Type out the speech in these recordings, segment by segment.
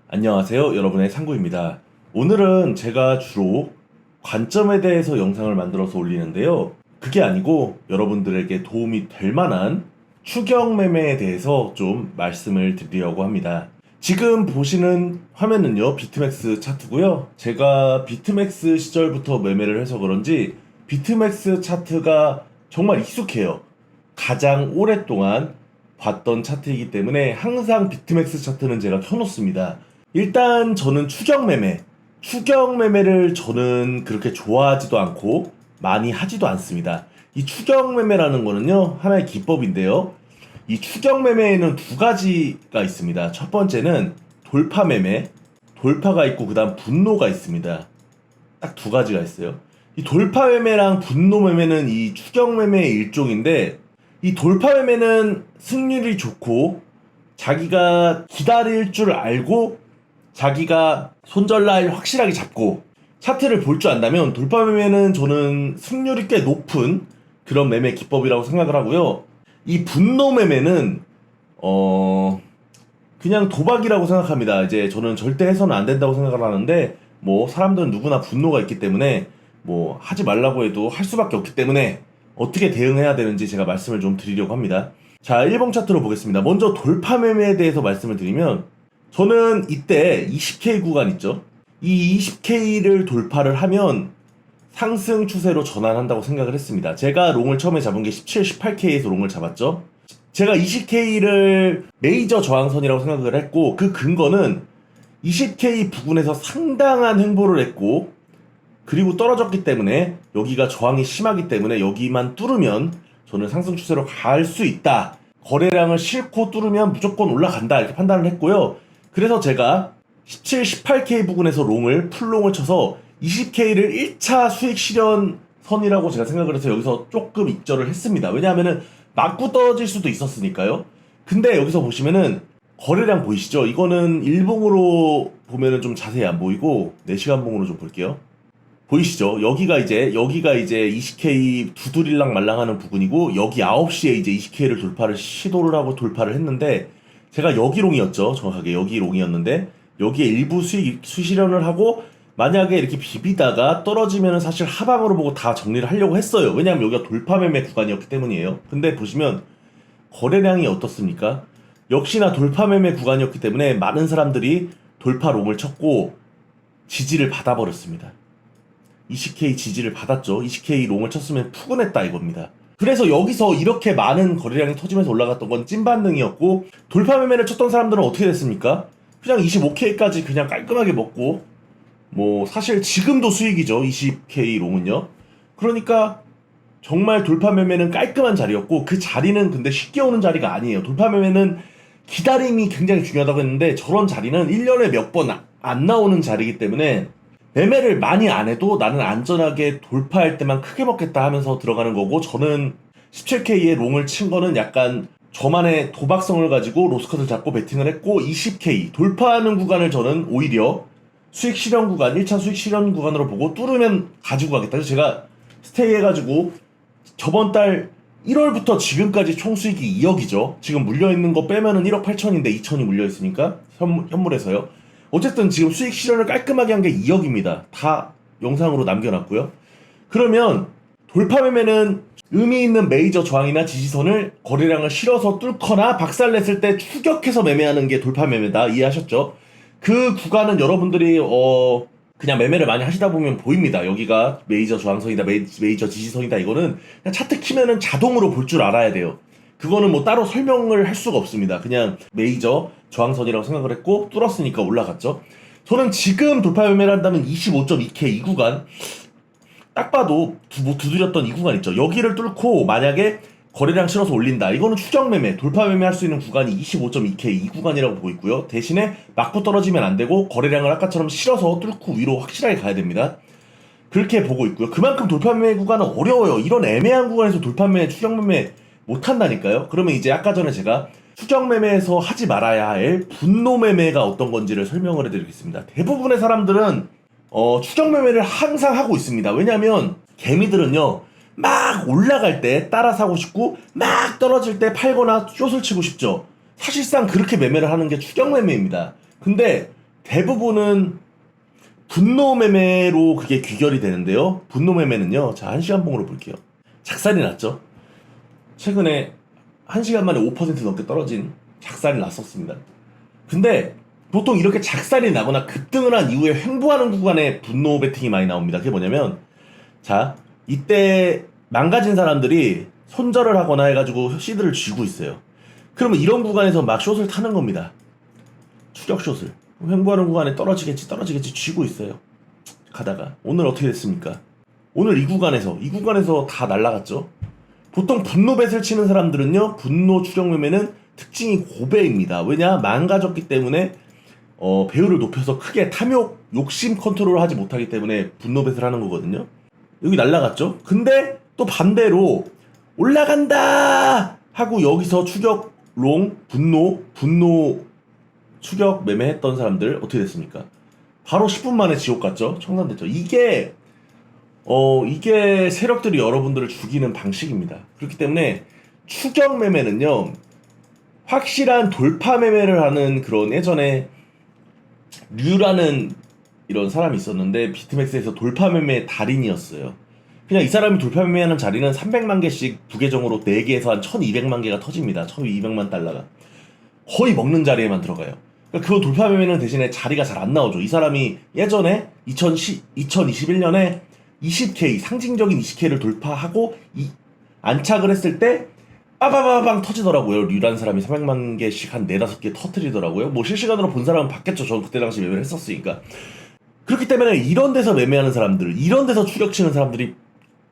안녕하세요. 여러분의 상구입니다. 오늘은 제가 주로 관점에 대해서 영상을 만들어서 올리는데요. 그게 아니고 여러분들에게 도움이 될 만한 추경 매매에 대해서 좀 말씀을 드리려고 합니다. 지금 보시는 화면은요, 비트맥스 차트고요. 제가 비트맥스 시절부터 매매를 해서 그런지 비트맥스 차트가 정말 익숙해요. 가장 오랫동안 봤던 차트이기 때문에 항상 비트맥스 차트는 제가 켜놓습니다. 일단 저는 추경 매매를 저는 그렇게 좋아하지도 않고 많이 하지도 않습니다. 이 추경 매매라는 거는요, 하나의 기법인데요. 이 추경 매매에는 두 가지가 있습니다. 첫 번째는 돌파 매매, 돌파가 있고 그다음 분노가 있습니다. 딱 두 가지가 있어요. 이 돌파 매매랑 분노 매매는 이 추경 매매의 일종인데, 이 돌파 매매는 승률이 좋고 자기가 기다릴 줄 알고 자기가 손절라인 확실하게 잡고 차트를 볼 줄 안다면 돌파 매매는 저는 승률이 꽤 높은 그런 매매 기법이라고 생각을 하고요. 이 분노 매매는 그냥 도박이라고 생각합니다. 이제 저는 절대 해서는 안 된다고 생각을 하는데, 뭐 사람들은 누구나 분노가 있기 때문에 뭐 하지 말라고 해도 할 수밖에 없기 때문에 어떻게 대응해야 되는지 제가 말씀을 좀 드리려고 합니다. 자, 1번 차트로 보겠습니다. 먼저 돌파 매매에 대해서 말씀을 드리면, 저는 이때 20K 구간 있죠. 이 20K를 돌파를 하면 상승 추세로 전환한다고 생각을 했습니다. 제가 롱을 처음에 잡은 게 17, 18K에서 롱을 잡았죠. 제가 20K를 메이저 저항선이라고 생각을 했고, 그 근거는 20K 부근에서 상당한 횡보를 했고, 그리고 떨어졌기 때문에 여기가 저항이 심하기 때문에 여기만 뚫으면 저는 상승 추세로 갈 수 있다. 거래량을 싣고 뚫으면 무조건 올라간다. 이렇게 판단을 했고요. 그래서 제가 17, 18K 부근에서 풀롱을 쳐서 20K를 1차 수익 실현 선이라고 제가 생각을 해서 여기서 조금 익절을 했습니다. 왜냐하면은 맞고 떨어질 수도 있었으니까요. 근데 여기서 보시면은 거래량 보이시죠? 이거는 일봉으로 보면은 좀 자세히 안 보이고 4시간 봉으로 좀 볼게요. 보이시죠? 여기가 이제 20K 두드릴랑 말랑하는 부분이고, 여기 9시에 이제 20K를 시도를 하고 돌파를 했는데, 제가 여기 롱이었죠. 정확하게 여기 롱이었는데, 여기에 일부 수실현을 하고, 만약에 이렇게 비비다가 떨어지면 사실 하방으로 보고 다 정리를 하려고 했어요. 왜냐면 여기가 돌파 매매 구간이었기 때문이에요. 근데 보시면 거래량이 어떻습니까? 역시나 돌파 매매 구간이었기 때문에 많은 사람들이 돌파 롱을 쳤고 지지를 받아버렸습니다. 20K 지지를 받았죠. 20K 롱을 쳤으면 푸근했다 이겁니다. 그래서 여기서 이렇게 많은 거래량이 터지면서 올라갔던 건 찐반등이었고, 돌파 매매를 쳤던 사람들은 어떻게 됐습니까? 그냥 25K까지 그냥 깔끔하게 먹고, 뭐 사실 지금도 수익이죠. 20K 롱은요. 그러니까 정말 돌파 매매는 깔끔한 자리였고, 그 자리는 근데 쉽게 오는 자리가 아니에요. 돌파 매매는 기다림이 굉장히 중요하다고 했는데, 저런 자리는 1년에 몇 번 안 나오는 자리이기 때문에 매매를 많이 안 해도 나는 안전하게 돌파할 때만 크게 먹겠다 하면서 들어가는 거고, 저는 17K에 롱을 친 거는 약간 저만의 도박성을 가지고 로스컷을 잡고 베팅을 했고, 20K 돌파하는 구간을 저는 오히려 수익 실현 구간, 1차 수익 실현 구간으로 보고 뚫으면 가지고 가겠다. 그래서 제가 스테이 해가지고 저번 달 1월부터 지금까지 총 수익이 2억이죠. 지금 물려있는 거 빼면은 1억 8천인데 2천이 물려있으니까 현물에서요. 어쨌든 지금 수익 실현을 깔끔하게 한 게 2억입니다. 다 영상으로 남겨놨고요. 그러면 돌파 매매는 의미 있는 메이저 저항이나 지지선을 거래량을 실어서 뚫거나 박살냈을 때 추격해서 매매하는 게 돌파 매매다. 이해하셨죠? 그 구간은 여러분들이 그냥 매매를 많이 하시다 보면 보입니다. 여기가 메이저 저항선이다, 메이저 지지선이다. 이거는 그냥 차트 키면은 자동으로 볼 줄 알아야 돼요. 그거는 뭐 따로 설명을 할 수가 없습니다. 그냥 메이저 저항선이라고 생각을 했고 뚫었으니까 올라갔죠. 저는 지금 돌파 매매를 한다면 25.2K 이 구간, 딱 봐도 두드렸던 이 구간 있죠. 여기를 뚫고 만약에 거래량 실어서 올린다. 이거는 추격 매매, 돌파 매매 할 수 있는 구간이 25.2K 이 구간이라고 보고 있고요. 대신에 맞고 떨어지면 안 되고 거래량을 아까처럼 실어서 뚫고 위로 확실하게 가야 됩니다. 그렇게 보고 있고요. 그만큼 돌파 매매 구간은 어려워요. 이런 애매한 구간에서 돌파 매매, 추격 매매 못 한다니까요. 그러면 이제 아까 전에 제가 추격 매매에서 하지 말아야 할 분노 매매가 어떤 건지를 설명을 해드리겠습니다. 대부분의 사람들은 추격 매매를 항상 하고 있습니다. 왜냐면 개미들은요, 막 올라갈 때 따라 사고 싶고 막 떨어질 때 팔거나 숏을 치고 싶죠. 사실상 그렇게 매매를 하는 게 추격 매매입니다. 근데 대부분은 분노 매매로 그게 귀결이 되는데요. 분노 매매는요. 자, 1시간 봉으로 볼게요. 작살이 났죠. 최근에 1시간 만에 5% 넘게 떨어진 작살이 났었습니다. 근데 보통 이렇게 작살이 나거나 급등을 한 이후에 횡보하는 구간에 분노 베팅이 많이 나옵니다. 그게 뭐냐면, 자, 이때 망가진 사람들이 손절을 하거나 해가지고 시드를 쥐고 있어요. 그러면 이런 구간에서 막 숏을 타는 겁니다. 추격 숏을. 횡보하는 구간에 떨어지겠지 쥐고 있어요. 가다가 오늘 어떻게 됐습니까? 오늘 이 구간에서 다 날라갔죠. 보통 분노 뱃을 치는 사람들은요, 분노 추격 매매는 특징이 고배입니다. 왜냐? 망가졌기 때문에 배율을 높여서 크게 탐욕, 욕심 컨트롤을 하지 못하기 때문에 분노 뱃을 하는 거거든요. 여기 날라갔죠. 근데 또 반대로 올라간다 하고 여기서 추격 롱, 분노 추격 매매했던 사람들 어떻게 됐습니까? 바로 10분 만에 지옥 갔죠. 청산됐죠. 이게 세력들이 여러분들을 죽이는 방식입니다. 그렇기 때문에 추격 매매는요, 확실한 돌파 매매를 하는 그런 예전에 류라는 이런 사람이 있었는데 비트맥스에서 돌파 매매 달인이었어요. 그냥 이 사람이 돌파 매매하는 자리는 300만 개씩 부계정으로 4개에서 한 1200만 개가 터집니다. 1200만 달러가. 거의 먹는 자리에만 들어가요. 그러니까 그 돌파 매매는 대신에 자리가 잘 안 나오죠. 이 사람이 예전에 2021년에 20K, 상징적인 20K를 돌파하고 안착을 했을 때 빠바바방 터지더라고요. 류라는 사람이 300만 개씩 한 4-5개 터트리더라고요. 뭐 실시간으로 본 사람은 봤겠죠. 저는 그때 당시 매매를 했었으니까. 그렇기 때문에 이런 데서 매매하는 사람들, 이런 데서 추격 치는 사람들이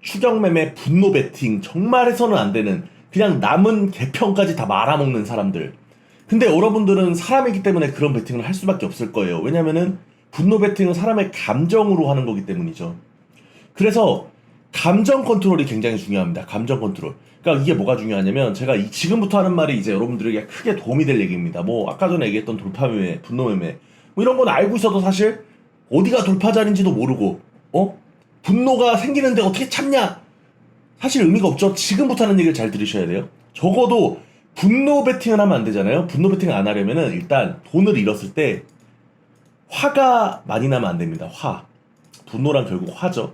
추격 매매, 분노 베팅, 정말 해서는 안 되는, 그냥 남은 개평까지 다 말아먹는 사람들. 근데 여러분들은 사람이기 때문에 그런 베팅을 할 수밖에 없을 거예요. 왜냐면은 분노 베팅은 사람의 감정으로 하는 거기 때문이죠. 그래서 감정 컨트롤이 굉장히 중요합니다. 감정 컨트롤. 그러니까 이게 뭐가 중요하냐면, 제가 지금부터 하는 말이 이제 여러분들에게 크게 도움이 될 얘기입니다. 뭐 아까 전에 얘기했던 돌파 매매, 분노 매매, 뭐 이런 건 알고 있어도 사실 어디가 돌파 자리인지도 모르고 분노가 생기는데 어떻게 참냐? 사실 의미가 없죠. 지금부터 하는 얘기를 잘 들으셔야 돼요. 적어도 분노 베팅을 하면 안 되잖아요. 분노 베팅을 안 하려면은 일단 돈을 잃었을 때 화가 많이 나면 안 됩니다. 분노란 결국 화죠.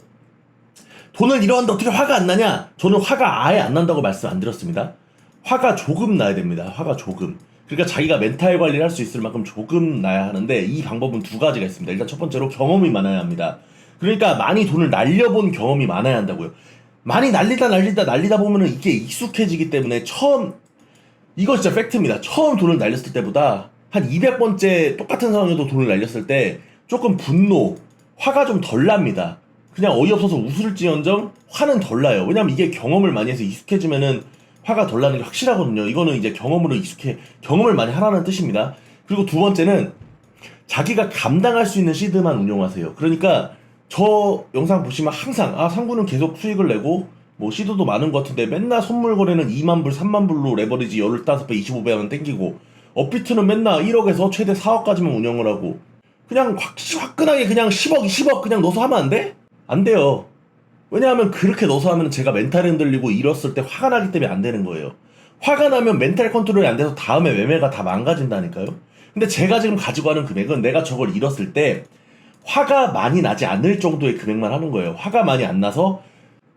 돈을 잃었는데 어떻게 화가 안 나냐? 저는 화가 아예 안 난다고 말씀 안 드렸습니다. 화가 조금 나야 됩니다. 화가 조금. 그러니까 자기가 멘탈 관리를 할 수 있을 만큼 조금 나야 하는데, 이 방법은 2가지가 있습니다. 일단 첫 번째로 경험이 많아야 합니다. 그러니까 많이 돈을 날려본 경험이 많아야 한다고요. 많이 날리다 보면은 이게 익숙해지기 때문에 이거 진짜 팩트입니다. 처음 돈을 날렸을 때보다 한 200번째 똑같은 상황에도 돈을 날렸을 때 조금 화가 좀 덜 납니다. 그냥 어이없어서 웃을지언정 화는 덜 나요. 왜냐면 이게 경험을 많이 해서 익숙해지면은 화가 덜 나는 게 확실하거든요. 이거는 이제 경험을 많이 하라는 뜻입니다. 그리고 2번째는 자기가 감당할 수 있는 시드만 운용하세요. 그러니까 저 영상 보시면 항상 상구는 계속 수익을 내고 뭐 시드도 많은 것 같은데 맨날 선물 거래는 2만 불, 3만 불로 레버리지 15배, 25배 하면 땡기고, 업비트는 맨날 1억에서 최대 4억까지만 운영을 하고, 그냥 화끈하게 그냥 10억, 20억 그냥 넣어서 하면 안 돼? 안 돼요. 왜냐하면 그렇게 넣어서 하면 제가 멘탈이 흔들리고 잃었을 때 화가 나기 때문에 안 되는 거예요. 화가 나면 멘탈 컨트롤이 안 돼서 다음에 매매가 다 망가진다니까요. 근데 제가 지금 가지고 하는 금액은 내가 저걸 잃었을 때 화가 많이 나지 않을 정도의 금액만 하는 거예요. 화가 많이 안 나서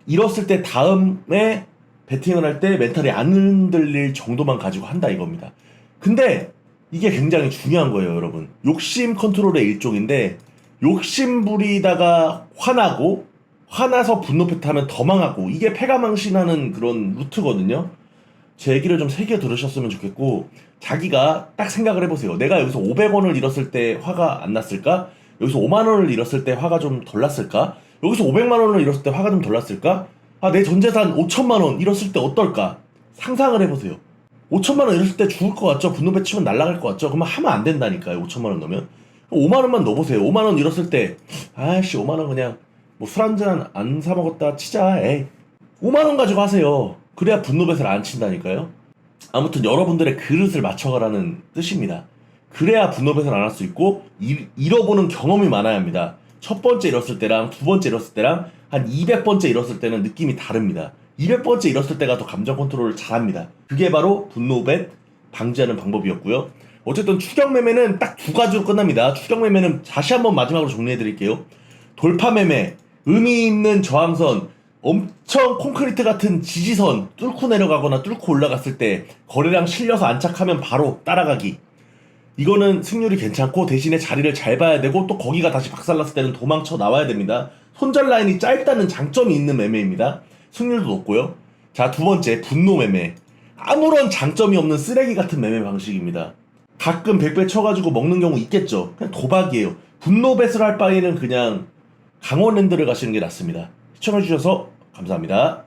잃었을 때 다음에 베팅을 할 때 멘탈이 안 흔들릴 정도만 가지고 한다 이겁니다. 근데 이게 굉장히 중요한 거예요, 여러분. 욕심 컨트롤의 일종인데, 욕심 부리다가 화나서 분노 패트하면 더 망하고, 이게 패가망신하는 그런 루트거든요. 제 얘기를 좀 세게 들으셨으면 좋겠고, 자기가 딱 생각을 해보세요. 내가 여기서 500원을 잃었을 때 화가 안 났을까? 여기서 5만원을 잃었을 때 화가 좀 덜 났을까? 여기서 500만원을 잃었을 때 화가 좀 덜 났을까? 내 전재산 5천만원 잃었을 때 어떨까? 상상을 해보세요. 5천만원 잃었을 때 죽을 것 같죠? 분노 배치면 날아갈 것 같죠? 그러면 하면 안 된다니까요. 5천만원 넣으면 5만원만 넣어보세요. 5만원 잃었을 때 5만원 그냥 뭐 술 한잔 안 사먹었다 치자. 5만원 가지고 하세요. 그래야 분노 배를 안 친다니까요. 아무튼 여러분들의 그릇을 맞춰가라는 뜻입니다. 그래야 분노 배를 안 할 수 있고, 잃어보는 경험이 많아야 합니다. 첫 번째 잃었을 때랑 2번째 잃었을 때랑 한 200번째 잃었을 때는 느낌이 다릅니다. 200번째 잃었을 때가 더 감정 컨트롤을 잘합니다. 그게 바로 분노 뱃, 방지하는 방법이었고요. 어쨌든 추격 매매는 딱 두 가지로 끝납니다. 추격 매매는 다시 한번 마지막으로 정리해 드릴게요. 돌파 매매, 의미 있는 저항선, 엄청 콘크리트 같은 지지선 뚫고 내려가거나 뚫고 올라갔을 때 거래량 실려서 안착하면 바로 따라가기. 이거는 승률이 괜찮고 대신에 자리를 잘 봐야 되고 또 거기가 다시 박살났을 때는 도망쳐 나와야 됩니다. 손절 라인이 짧다는 장점이 있는 매매입니다. 승률도 높고요. 자, 두 번째 분노 매매. 아무런 장점이 없는 쓰레기 같은 매매 방식입니다. 가끔 100배 쳐가지고 먹는 경우 있겠죠. 그냥 도박이에요. 분노 배슬 할 바에는 그냥 강원랜드를 가시는 게 낫습니다. 시청해주셔서 감사합니다.